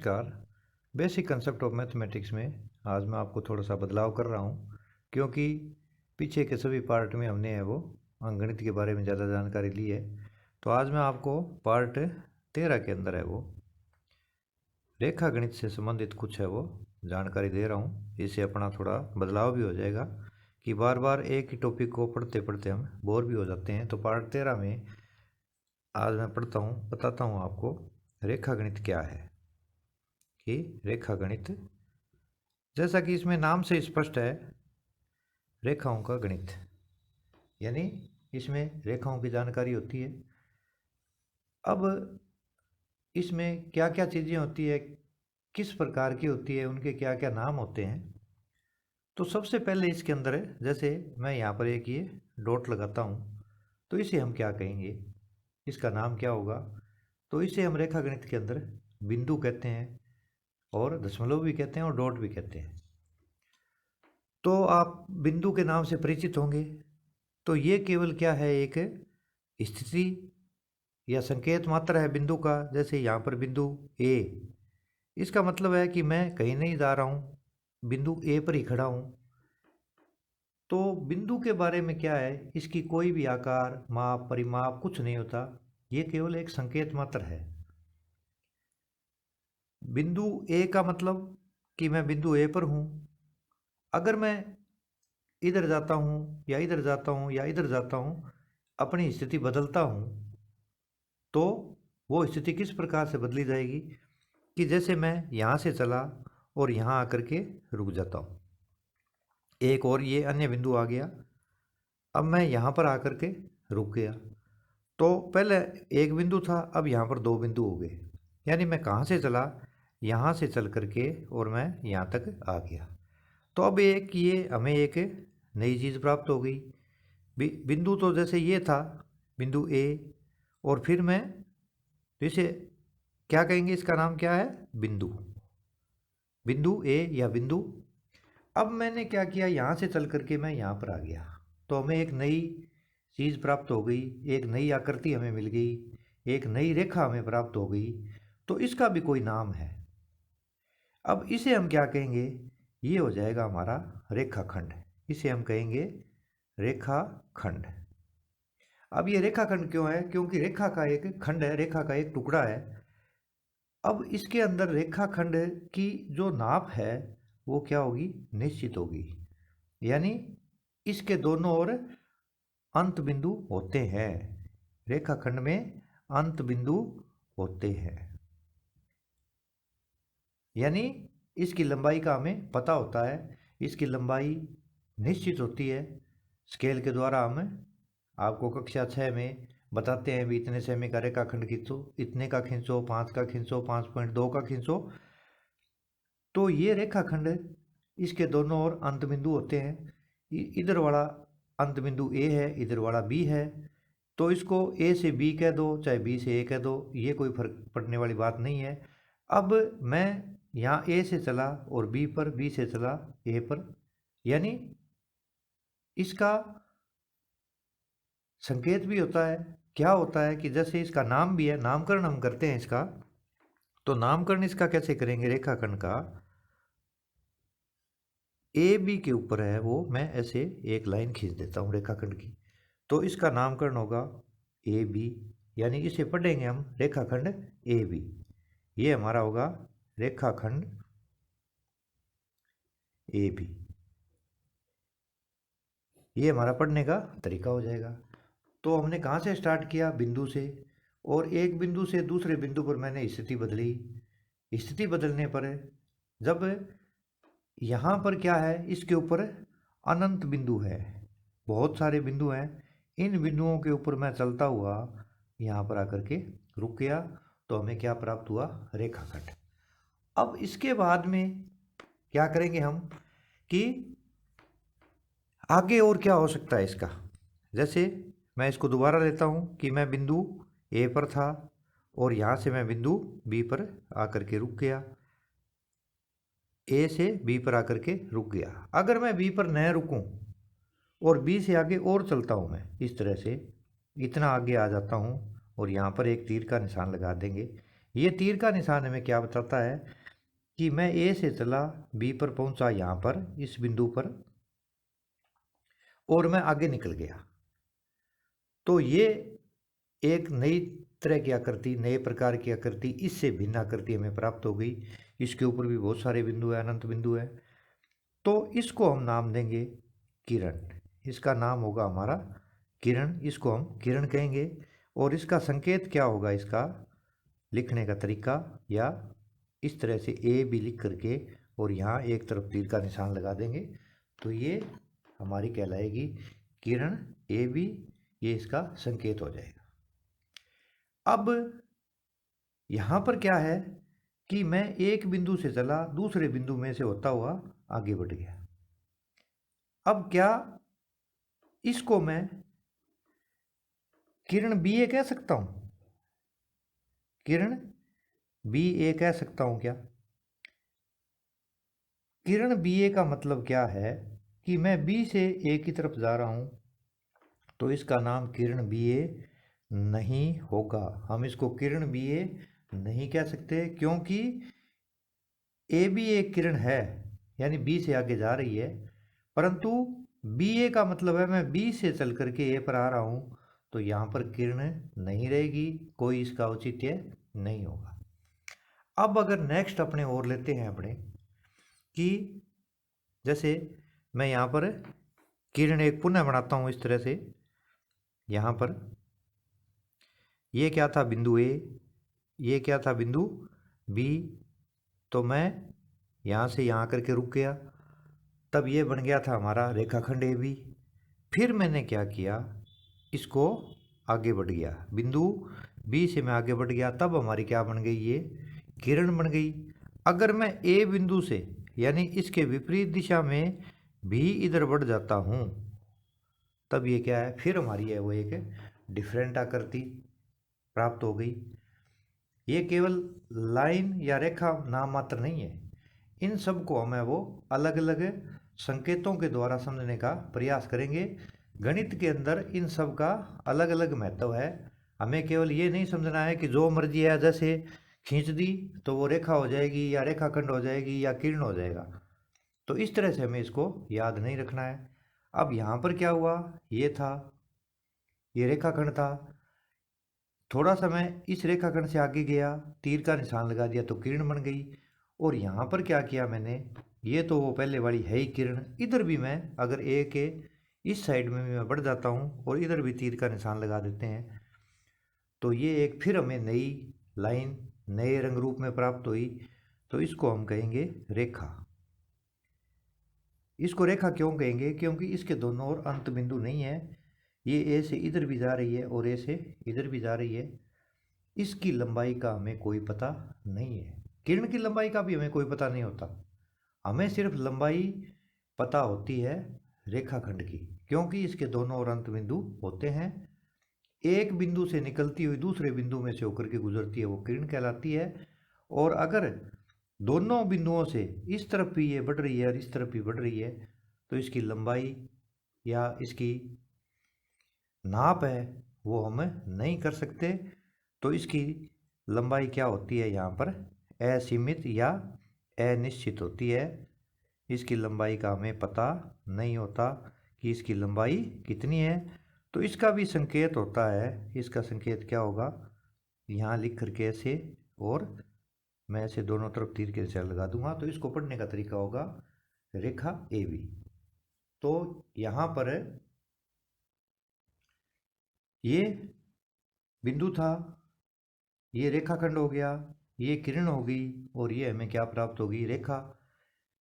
नमस्कार। Basic concept of mathematics में आज मैं आपको थोड़ा सा बदलाव कर रहा हूँ, क्योंकि पीछे के सभी पार्ट में हमने है वो अंकगणित के बारे में ज़्यादा जानकारी ली है। तो आज मैं आपको पार्ट 13 के अंदर है वो रेखा गणित से संबंधित कुछ है वो जानकारी दे रहा हूँ। इससे अपना थोड़ा बदलाव भी हो जाएगा कि बार बार एक ही टॉपिक को पढ़ते पढ़ते हम बोर भी हो जाते हैं। तो पार्ट 13 में आज मैं बताता हूँ आपको रेखा गणित क्या है। कि रेखा गणित, जैसा कि इसमें नाम से स्पष्ट है, रेखाओं का गणित, यानी इसमें रेखाओं की जानकारी होती है। अब इसमें क्या क्या चीज़ें होती है, किस प्रकार की होती है, उनके क्या क्या नाम होते हैं। तो सबसे पहले इसके अंदर है, जैसे मैं यहाँ पर एक ये डॉट लगाता हूँ, तो इसे हम क्या कहेंगे, इसका नाम क्या होगा। तो इसे हम रेखा गणित के अंदर बिंदु कहते हैं, और दशमलव भी कहते हैं, और डॉट भी कहते हैं। तो आप बिंदु के नाम से परिचित होंगे। तो ये केवल क्या है, एक स्थिति या संकेत मात्र है बिंदु का। जैसे यहाँ पर बिंदु ए, इसका मतलब है कि मैं कहीं नहीं जा रहा हूँ, बिंदु ए पर ही खड़ा हूँ। तो बिंदु के बारे में क्या है, इसकी कोई भी आकार, माप, परिमाप कुछ नहीं होता, ये केवल एक संकेत मात्र है। बिंदु ए का मतलब कि मैं बिंदु ए पर हूँ। अगर मैं इधर जाता हूँ या इधर जाता हूँ या इधर जाता हूँ, अपनी स्थिति बदलता हूँ, तो वो स्थिति किस प्रकार से बदली जाएगी कि जैसे मैं यहाँ से चला और यहाँ आकर के रुक जाता हूँ। एक और ये अन्य बिंदु आ गया, अब मैं यहाँ पर आकर के रुक गया। तो पहले एक बिंदु था, अब यहाँ पर दो बिंदु हो गए। यानी मैं कहाँ से चला, यहाँ से चल करके और मैं यहाँ तक आ गया। तो अब एक ये हमें एक नई चीज़ प्राप्त हो गई। बिंदु तो जैसे ये था बिंदु ए, और फिर मैं इसे क्या कहेंगे, इसका नाम क्या है, बिंदु, बिंदु ए या बिंदु। अब मैंने क्या किया, यहाँ से चल करके मैं यहाँ पर आ गया, तो हमें एक नई चीज़ प्राप्त हो गई, एक नई आकृति हमें मिल गई, एक नई रेखा हमें प्राप्त हो गई। तो इसका भी कोई नाम है। अब इसे हम क्या कहेंगे, ये हो जाएगा हमारा रेखाखंड। इसे हम कहेंगे रेखाखंड। अब ये रेखाखंड क्यों है, क्योंकि रेखा का एक खंड है, रेखा का एक टुकड़ा है। अब इसके अंदर रेखाखंड की जो नाप है वो क्या होगी, निश्चित होगी। यानी इसके दोनों ओर अंत बिंदु होते हैं, रेखाखंड में अंत बिंदु होते हैं। यानी इसकी लंबाई का हमें पता होता है, इसकी लंबाई निश्चित होती है। स्केल के द्वारा हम आपको कक्षा 6 में बताते हैं भी इतने सेमी का रेखाखंड खींचो, इतने का खींचो, 5 का खींचो, 5.2 का खींचो। तो ये रेखाखंड, इसके दोनों ओर अंत बिंदु होते हैं। इधर वाला अंत बिंदु ए है, इधर वाला बी है। तो इसको ए से बी कह दो, चाहे बी से ए कह दो, ये कोई फर्क पड़ने वाली बात नहीं है। अब मैं यहाँ ए से चला और बी पर, बी से चला ए पर, यानी इसका संकेत भी होता है। क्या होता है कि जैसे इसका नाम भी है, नामकरण हम करते हैं इसका। तो नामकरण इसका कैसे करेंगे, रेखाखंड का ए बी के ऊपर है वो, मैं ऐसे एक लाइन खींच देता हूँ रेखाखंड की, तो इसका नामकरण होगा ए बी। यानी इसे पढ़ेंगे हम रेखाखंड ए बी। ये हमारा होगा रेखाखंड ए बी। ये हमारा पढ़ने का तरीका हो जाएगा। तो हमने कहाँ से स्टार्ट किया, बिंदु से, और एक बिंदु से दूसरे बिंदु पर मैंने स्थिति बदली। स्थिति बदलने पर जब यहाँ पर क्या है, इसके ऊपर अनंत बिंदु है, बहुत सारे बिंदु हैं, इन बिंदुओं के ऊपर मैं चलता हुआ यहाँ पर आकर के रुक गया, तो हमें क्या प्राप्त हुआ, रेखाखंड। अब इसके बाद में क्या करेंगे हम कि आगे और क्या हो सकता है इसका। जैसे मैं इसको दोबारा लेता हूँ कि मैं बिंदु ए पर था और यहाँ से मैं बिंदु बी पर आकर के रुक गया, ए से बी पर आकर के रुक गया। अगर मैं बी पर न रुकूं और बी से आगे और चलता हूं, मैं इस तरह से इतना आगे आ जाता हूं और यहाँ पर एक तीर का निशान लगा देंगे। ये तीर का निशान हमें क्या बताता है कि मैं ए से चला, बी पर पहुंचा यहाँ पर इस बिंदु पर, और मैं आगे निकल गया। तो ये एक नई तरह की आकृति, नए प्रकार की आकृति, इससे भिन्न आकृति हमें प्राप्त हो गई। इसके ऊपर भी बहुत सारे बिंदु है, अनंत बिंदु है। तो इसको हम नाम देंगे किरण। इसका नाम होगा हमारा किरण, इसको हम किरण कहेंगे। और इसका संकेत क्या होगा, इसका लिखने का तरीका, या इस तरह से ए बी लिख करके और यहाँ एक तरफ तीर का निशान लगा देंगे, तो ये हमारी कहलाएगी किरण ए बी, ये इसका संकेत हो जाएगा। अब यहाँ पर क्या है कि मैं एक बिंदु से चला, दूसरे बिंदु में से होता हुआ आगे बढ़ गया। अब क्या इसको मैं किरण बी ए कह सकता हूँ? किरण बी ए कह सकता हूँ क्या? किरण बी ए का मतलब क्या है कि मैं बी से ए की तरफ जा रहा हूँ, तो इसका नाम किरण बी ए नहीं होगा। हम इसको किरण बी ए नहीं कह सकते, क्योंकि ए बी एक किरण है, यानी बी से आगे जा रही है, परंतु बी ए का मतलब है मैं बी से चल करके ए पर आ रहा हूँ, तो यहाँ पर किरण नहीं रहेगी, कोई इसका औचित्य नहीं होगा। अब अगर नेक्स्ट अपने और लेते हैं अपने कि जैसे मैं यहाँ पर किरण एक पुनः बनाता हूँ इस तरह से। यहाँ पर ये क्या था, बिंदु ए, ये क्या था, बिंदु बी। तो मैं यहाँ से यहाँ करके रुक गया, तब ये बन गया था हमारा रेखाखंड ए बी। फिर मैंने क्या किया, इसको आगे बढ़ गया, बिंदु बी से मैं आगे बढ़ गया, तब हमारी क्या बन गई, ये किरण बन गई। अगर मैं ए बिंदु से यानी इसके विपरीत दिशा में भी इधर बढ़ जाता हूँ, तब ये क्या है, फिर हमारी है वो एक डिफरेंट आकृति प्राप्त हो गई। ये केवल लाइन या रेखा नाम मात्र नहीं है, इन सब को हमें वो अलग अलग संकेतों के द्वारा समझने का प्रयास करेंगे। गणित के अंदर इन सब का अलग अलग महत्व है। हमें केवल ये नहीं समझना है कि जो मर्जी है जैसे खींच दी तो वो रेखा हो जाएगी या रेखाखंड हो जाएगी या किरण हो जाएगा, तो इस तरह से हमें इसको याद नहीं रखना है। अब यहाँ पर क्या हुआ, ये था, ये रेखाखंड था, थोड़ा सा मैं इस रेखाखंड से आगे गया, तीर का निशान लगा दिया तो किरण बन गई। और यहाँ पर क्या किया मैंने, ये तो वो पहले वाली है ही किरण, इधर भी मैं अगर ए के इस साइड में भी मैं बढ़ जाता हूँ और इधर भी तीर का निशान लगा देते हैं, तो ये एक फिर हमें नई लाइन नए रंग रूप में प्राप्त हुई, तो इसको हम कहेंगे रेखा। इसको रेखा क्यों कहेंगे, क्योंकि इसके दोनों ओर अंत बिंदु नहीं है, ये ए से इधर भी जा रही है और ए से इधर भी जा रही है। इसकी लंबाई का हमें कोई पता नहीं है, किरण की लंबाई का भी हमें कोई पता नहीं होता, हमें सिर्फ लंबाई पता होती है रेखाखंड की, क्योंकि इसके दोनों ओर अंत बिंदु होते हैं। एक बिंदु से निकलती हुई दूसरे बिंदु में से होकर के गुजरती है, वो किरण कहलाती है। और अगर दोनों बिंदुओं से इस तरफ भी ये बढ़ रही है और इस तरफ भी बढ़ रही है, तो इसकी लंबाई या इसकी नाप है वो हम नहीं कर सकते। तो इसकी लंबाई क्या होती है, यहाँ पर असीमित या अनिश्चित होती है। इसकी लंबाई का हमें पता नहीं होता कि इसकी लंबाई कितनी है। तो इसका भी संकेत होता है, इसका संकेत क्या होगा, यहाँ लिख करके ऐसे, और मैं ऐसे दोनों तरफ तीर के निशान लगा दूंगा, तो इसको पढ़ने का तरीका होगा रेखा ए बी। तो यहाँ पर ये बिंदु था, ये रेखाखंड हो गया, ये किरण हो गई, और ये हमें क्या प्राप्त होगी, रेखा।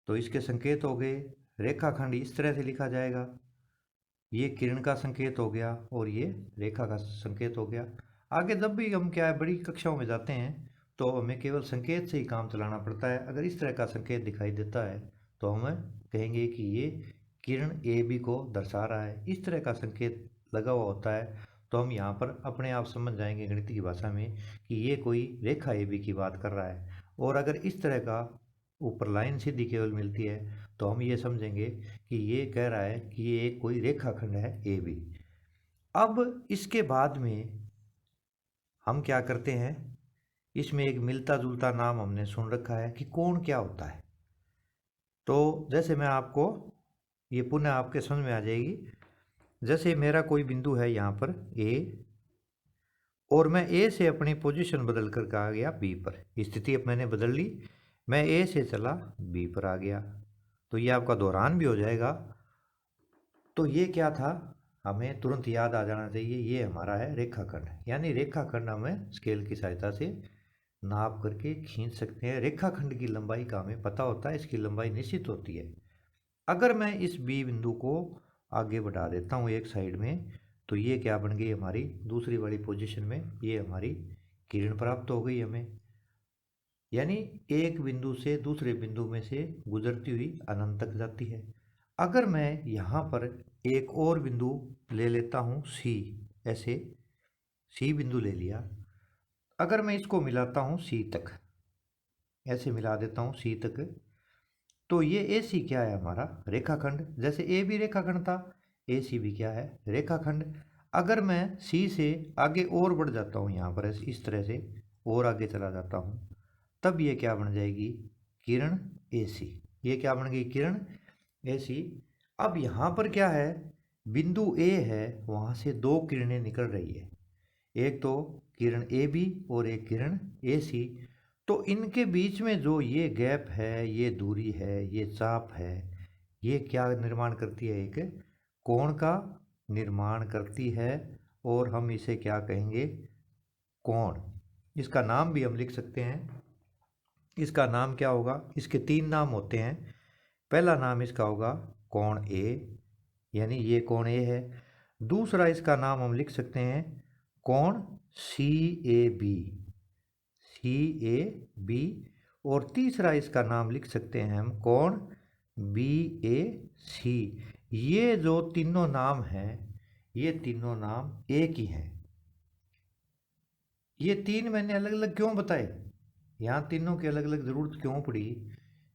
तो इसके संकेत हो गए, रेखाखंड इस तरह से लिखा जाएगा, ये किरण का संकेत हो गया और ये रेखा का संकेत हो गया। आगे जब भी हम क्या है बड़ी कक्षाओं में जाते हैं तो हमें केवल संकेत से ही काम चलाना पड़ता है। अगर इस तरह का संकेत दिखाई देता है तो हम कहेंगे कि ये किरण ए बी को दर्शा रहा है। इस तरह का संकेत लगा हुआ होता है तो हम यहाँ पर अपने आप समझ जाएंगे गणित की भाषा में कि ये कोई रेखा ए बी की बात कर रहा है। और अगर इस तरह का ऊपर लाइन सीधी केवल मिलती है तो हम ये समझेंगे कि ये कह रहा है कि ये एक कोई रेखाखंड है ए बी। अब इसके बाद में हम क्या करते हैं इसमें एक मिलता जुलता नाम हमने सुन रखा है कि कोण क्या होता है। तो जैसे मैं आपको ये पुनः आपके समझ में आ जाएगी। जैसे मेरा कोई बिंदु है यहाँ पर ए, और मैं ए से अपनी पोजीशन बदल कर आ गया बी पर, स्थिति अब मैंने बदल ली, मैं ए से चला बी पर आ गया, तो ये आपका दोहरान भी हो जाएगा। तो ये क्या था, हमें तुरंत याद आ जाना चाहिए, ये हमारा है रेखाखंड। यानी रेखाखंड हमें स्केल की सहायता से नाप करके खींच सकते हैं। रेखाखंड की लंबाई का हमें पता होता है, इसकी लंबाई निश्चित होती है। अगर मैं इस बी बिंदु को आगे बढ़ा देता हूँ एक साइड में, तो ये क्या बन गई हमारी दूसरी वाली पोजीशन में, ये हमारी किरण प्राप्त हो गई हमें। यानी एक बिंदु से दूसरे बिंदु में से गुजरती हुई अनंत तक जाती है। अगर मैं यहाँ पर एक और बिंदु ले लेता हूँ सी, ऐसे सी बिंदु ले लिया, अगर मैं इसको मिलाता हूँ सी तक, ऐसे मिला देता हूँ सी तक, तो ये ए सी क्या है हमारा रेखाखंड। जैसे ए भी रेखाखंड था, ए सी भी क्या है रेखाखंड। अगर मैं सी से आगे और बढ़ जाता हूँ यहाँ पर इस तरह से और आगे चला जाता हूँ, तब ये क्या बन जाएगी किरण ए सी। ये क्या बन गई किरण ए सी। अब यहाँ पर क्या है, बिंदु ए है, वहाँ से दो किरणें निकल रही है, एक तो किरण ए बी और एक किरण ए सी। तो इनके बीच में जो ये गैप है, ये दूरी है, ये चाप है, ये क्या निर्माण करती है, एक कोण का निर्माण करती है। और हम इसे क्या कहेंगे कोण। इसका नाम भी हम लिख सकते हैं। इसका नाम क्या होगा, इसके तीन नाम होते हैं। पहला नाम इसका होगा कोण ए, यानी ये कोण ए है। दूसरा इसका नाम हम लिख सकते हैं कोण सी A B, C A B. और तीसरा इसका नाम लिख सकते हैं हम कोण बी ए सी। ये जो तीनों नाम हैं, ये तीनों नाम एक ही हैं। ये तीन मैंने अलग अलग क्यों बताए, यहाँ तीनों की अलग अलग ज़रूरत क्यों पड़ी,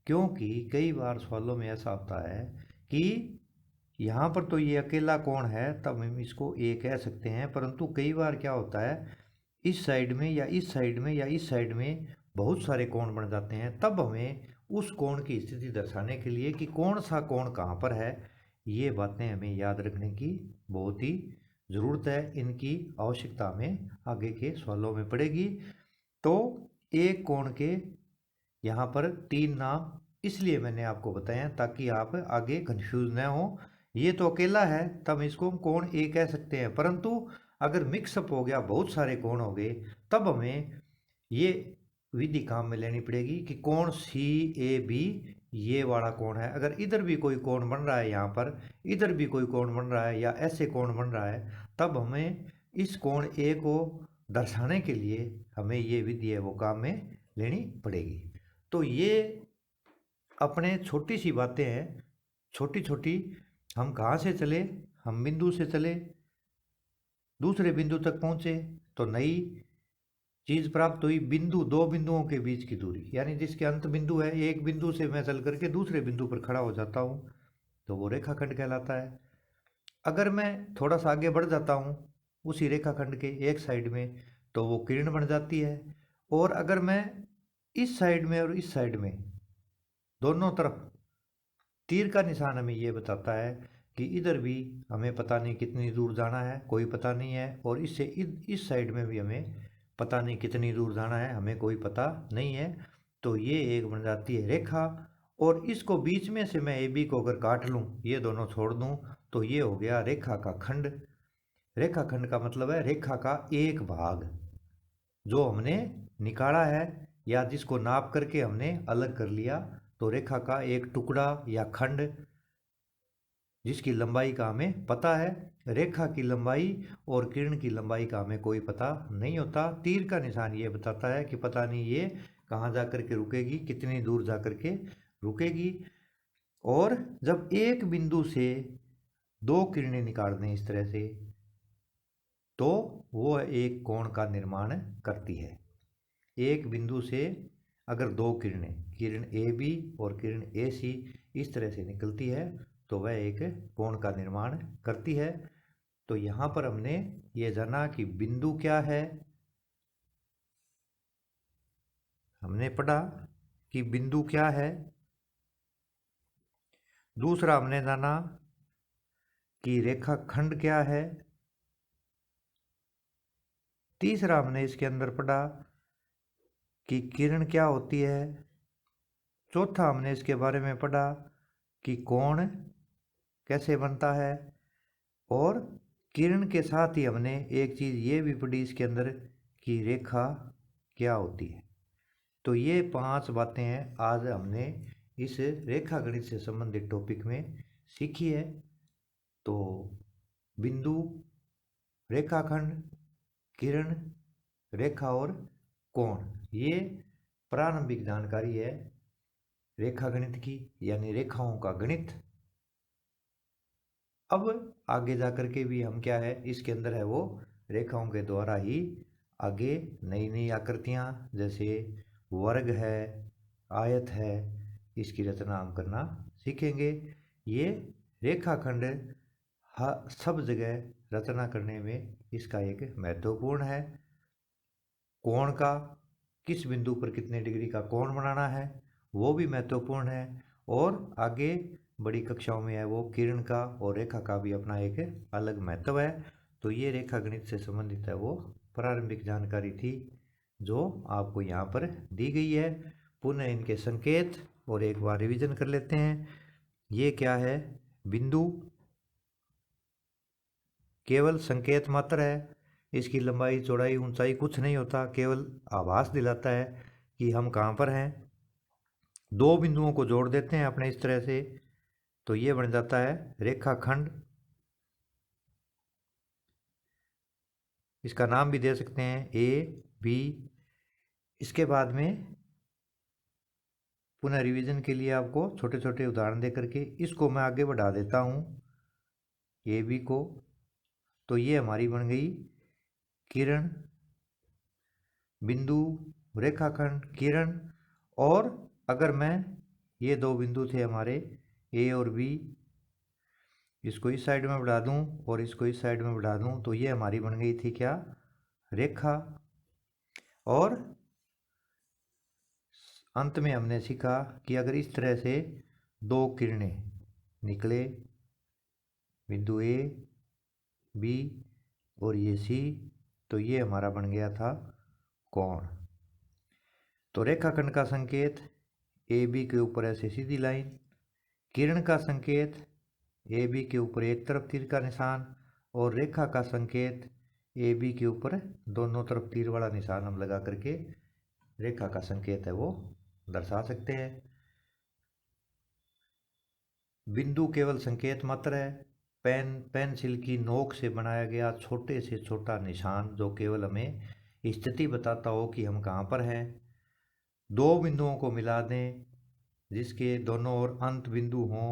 क्योंकि कई बार सवालों में ऐसा होता है कि यहाँ पर तो ये अकेला कोण है, तब हम इसको ए कह सकते हैं, परंतु कई बार क्या होता है इस साइड में या इस साइड में या इस साइड में बहुत सारे कोण बन जाते हैं। तब हमें उस कोण की स्थिति दर्शाने के लिए कि कौन सा कोण कहाँ पर है, ये बातें हमें याद रखने की बहुत ही ज़रूरत है। इनकी आवश्यकता हमें आगे के सवालों में पड़ेगी। तो एक कोण के यहाँ पर तीन नाम इसलिए मैंने आपको बताया ताकि आप आगे कंफ्यूज न हो। ये तो अकेला है, तब इसको हम कोण ए कह सकते हैं, परंतु अगर मिक्सअप हो गया, बहुत सारे कोण हो गए, तब हमें ये विधि काम में लेनी पड़ेगी कि कोण सी ए बी ये वाला कोण है। अगर इधर भी कोई कोण बन रहा है, यहाँ पर इधर भी कोई कोण बन रहा है या ऐसे कोण बन रहा है, तब हमें इस कोण ए को दर्शाने के लिए हमें ये विधि है वो काम में लेनी पड़ेगी। तो ये अपने छोटी सी बातें हैं, छोटी छोटी। हम कहाँ से चले, हम बिंदु से चले, दूसरे बिंदु तक पहुँचे, तो नई चीज़ प्राप्त हुई, बिंदु, दो बिंदुओं के बीच की दूरी, यानी जिसके अंत बिंदु है, एक बिंदु से मैं चल करके दूसरे बिंदु पर खड़ा हो जाता हूँ, तो वो रेखाखंड कहलाता है। अगर मैं थोड़ा सा आगे बढ़ जाता हूँ उसी रेखाखंड के एक साइड में, तो वो किरण बन जाती है। और अगर मैं इस साइड में और इस साइड में दोनों तरफ, तीर का निशान हमें ये बताता है कि इधर भी हमें पता नहीं कितनी दूर जाना है, कोई पता नहीं है, और इससे इस साइड में भी हमें पता नहीं कितनी दूर जाना है, हमें कोई पता नहीं है। तो ये एक बन जाती है रेखा। और इसको बीच में से मैं ए बी को अगर काट लूँ, ये दोनों छोड़ दूँ, तो ये हो गया रेखा का खंड। रेखा खंड का मतलब है रेखा का एक भाग जो हमने निकाला है या जिसको नाप करके हमने अलग कर लिया, तो रेखा का एक टुकड़ा या खंड जिसकी लंबाई का हमें पता है। रेखा की लंबाई और किरण की लंबाई का हमें कोई पता नहीं होता। तीर का निशान ये बताता है कि पता नहीं ये कहाँ जा कर के रुकेगी, कितनी दूर जा कर के रुकेगी। और जब एक बिंदु से दो किरणें निकाल दें इस तरह से, तो वो एक कोण का निर्माण करती है। एक बिंदु से अगर दो किरणें, किरण ए बी और किरण ए सी इस तरह से निकलती है, तो वह एक कोण का निर्माण करती है। तो यहाँ पर हमने ये जाना कि बिंदु क्या है, हमने पढ़ा कि बिंदु क्या है। दूसरा हमने जाना कि रेखाखंड क्या है। तीसरा हमने इसके अंदर पढ़ा कि किरण क्या होती है। चौथा हमने इसके बारे में पढ़ा कि कोण कैसे बनता है। और किरण के साथ ही हमने एक चीज़ ये भी पढ़ी इसके अंदर कि रेखा क्या होती है। तो ये 5 बातें हैं आज हमने इस रेखा गणित से संबंधित टॉपिक में सीखी है। तो बिंदु, रेखाखंड, किरण, रेखा और कोण, ये प्रारंभिक जानकारी है रेखा गणित की, यानी रेखाओं का गणित। अब आगे जाकर के भी हम क्या है इसके अंदर है वो रेखाओं के द्वारा ही आगे नई नई आकृतियाँ जैसे वर्ग है, आयत है, इसकी रचना हम करना सीखेंगे। ये रेखाखंड सब जगह रचना करने में इसका एक महत्वपूर्ण है। कोण का किस बिंदु पर कितने डिग्री का कोण बनाना है वो भी महत्वपूर्ण है। और आगे बड़ी कक्षाओं में है वो किरण का और रेखा का भी अपना एक अलग महत्व है। तो ये रेखा गणित से संबंधित है वो प्रारंभिक जानकारी थी जो आपको यहाँ पर दी गई है। पुनः इनके संकेत और एक बार रिवीजन कर लेते हैं। ये क्या है, बिंदु केवल संकेत मात्र है। इसकी लंबाई, चौड़ाई, ऊंचाई कुछ नहीं होता, केवल आभास दिलाता है कि हम कहाँ पर हैं। दो बिंदुओं को जोड़ देते हैं अपने इस तरह से तो ये बन जाता है रेखाखंड। इसका नाम भी दे सकते हैं ए बी। इसके बाद में पुनः रिवीजन के लिए आपको छोटे छोटे उदाहरण दे करके इसको मैं आगे बढ़ा देता हूँ ए बी को। तो ये हमारी बन गई किरण, बिंदु, रेखाखंड, किरण। और अगर मैं ये दो बिंदु थे हमारे ए और बी, इसको इस साइड में बढ़ा दूं और इसको इस साइड में बढ़ा दूं तो ये हमारी बन गई थी क्या, रेखा। और अंत में हमने सीखा कि अगर इस तरह से दो किरणें निकले, बिंदु ए बी और ये सी, तो ये हमारा बन गया था कोण। तो रेखाखंड का संकेत ए बी के ऊपर ऐसे सीधी लाइन, किरण का संकेत ए बी के ऊपर एक तरफ तीर का निशान, और रेखा का संकेत ए बी के ऊपर दोनों तरफ तीर वाला निशान हम लगा करके रेखा का संकेत है वो दर्शा सकते हैं। बिंदु केवल संकेत मात्र है, पेंसिल की नोक से बनाया गया छोटे से छोटा निशान जो केवल हमें स्थिति बताता हो कि हम कहाँ पर हैं। दो बिंदुओं को मिला दें जिसके दोनों ओर अंत बिंदु हों।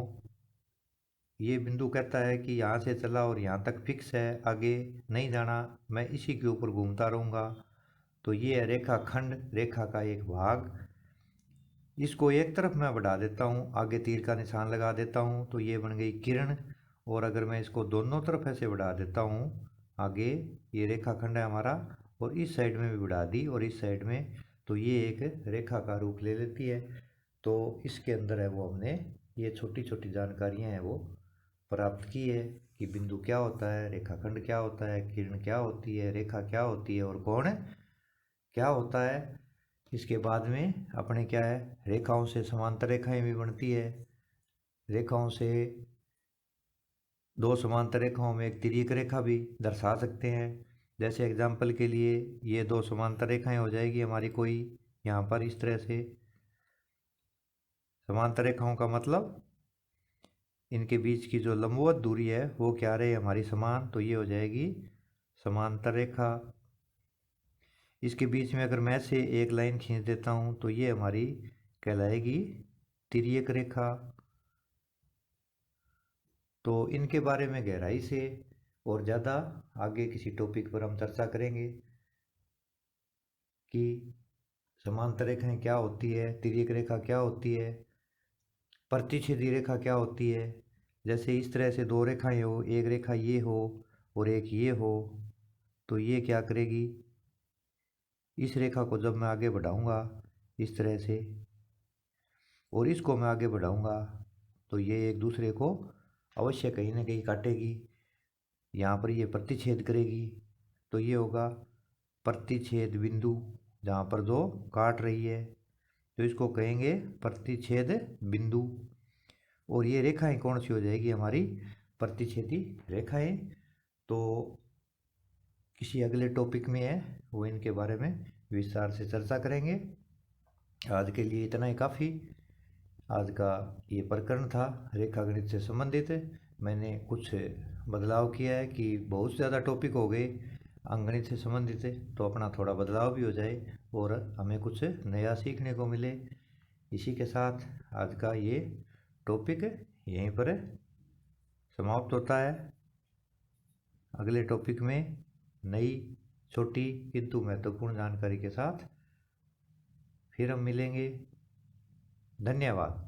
ये बिंदु कहता है कि यहाँ से चला और यहाँ तक फिक्स है, आगे नहीं जाना, मैं इसी के ऊपर घूमता रहूँगा। तो ये है रेखाखंड, रेखा का एक भाग। इसको एक तरफ मैं बढ़ा देता हूँ, आगे तीर का निशान लगा देता हूँ तो ये बन गई किरण। और अगर मैं इसको दोनों तरफ ऐसे बढ़ा देता हूँ आगे, ये रेखाखंड है हमारा, और इस साइड में भी बढ़ा दी और इस साइड में, तो ये एक रेखा का रूप ले लेती है। तो इसके अंदर है वो हमने ये छोटी छोटी जानकारियाँ हैं वो प्राप्त की है कि बिंदु क्या होता है, रेखाखंड क्या होता है, किरण क्या होती है, रेखा क्या होती है और कोण क्या होता है। इसके बाद में अपने क्या है, रेखाओं से समांतर रेखाएं भी बनती है। रेखाओं से दो समांतर रेखाओं में एक तिर्यक रेखा भी दर्शा सकते हैं। जैसे एग्जाम्पल के लिए ये दो समांतर रेखाएं हो जाएगी हमारी कोई यहाँ पर इस तरह से। समांतर रेखाओं का मतलब इनके बीच की जो लंबवत दूरी है वो क्या रहे हमारी समान, तो ये हो जाएगी समांतर रेखा। इसके बीच में अगर मैं से एक लाइन खींच देता हूँ तो ये हमारी कहलाएगी तिर्यक रेखा। तो इनके बारे में गहराई से और ज़्यादा आगे किसी टॉपिक पर हम चर्चा करेंगे कि समांतर रेखाएं क्या होती है, तिर्यक रेखा क्या होती है, प्रतिच्छेदी रेखा क्या होती है। जैसे इस तरह से दो रेखाएं हो, एक रेखा ये हो और एक ये हो, तो ये क्या करेगी, इस रेखा को जब मैं आगे बढ़ाऊंगा इस तरह से, और इसको मैं आगे बढ़ाऊंगा तो ये एक दूसरे को अवश्य कहीं ना कहीं काटेगी। यहाँ पर ये प्रतिच्छेद करेगी तो ये होगा प्रतिच्छेद बिंदु, जहाँ पर दो काट रही है तो इसको कहेंगे प्रतिच्छेद बिंदु। और ये रेखाएं कौन सी हो जाएगी, हमारी प्रतिच्छेदी रेखाएं। तो किसी अगले टॉपिक में है वो इनके बारे में विस्तार से चर्चा करेंगे। आज के लिए इतना ही काफ़ी। आज का ये प्रकरण था रेखागणित से संबंधित। मैंने कुछ बदलाव किया है कि बहुत ज़्यादा टॉपिक हो गए अंकगणित से संबंधित, तो अपना थोड़ा बदलाव भी हो जाए और हमें कुछ नया सीखने को मिले। इसी के साथ आज का ये टॉपिक यहीं पर समाप्त होता है। अगले टॉपिक में नई छोटी किंतु महत्वपूर्ण जानकारी के साथ फिर हम मिलेंगे। धन्यवाद।